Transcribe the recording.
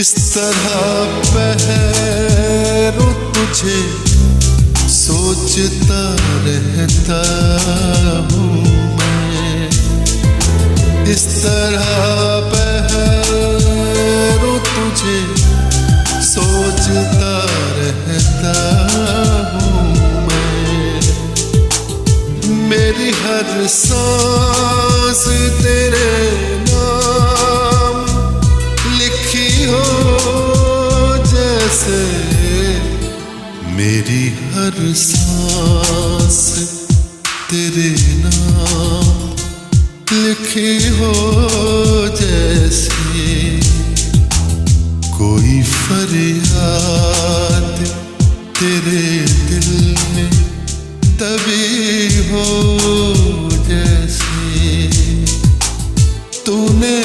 इस तरह पहरो तुझे सोचता रहता हूँ मैं। इस तरह पहरो तुझे सोचता रहता हूँ मैं। मेरी हर सांस तेरे नाम लिखी हो जैसे, मेरी हर सांस तेरे नाम लिखी हो जैसे। कोई फरियाद तेरे दिल में दबी हो जैसे। तूने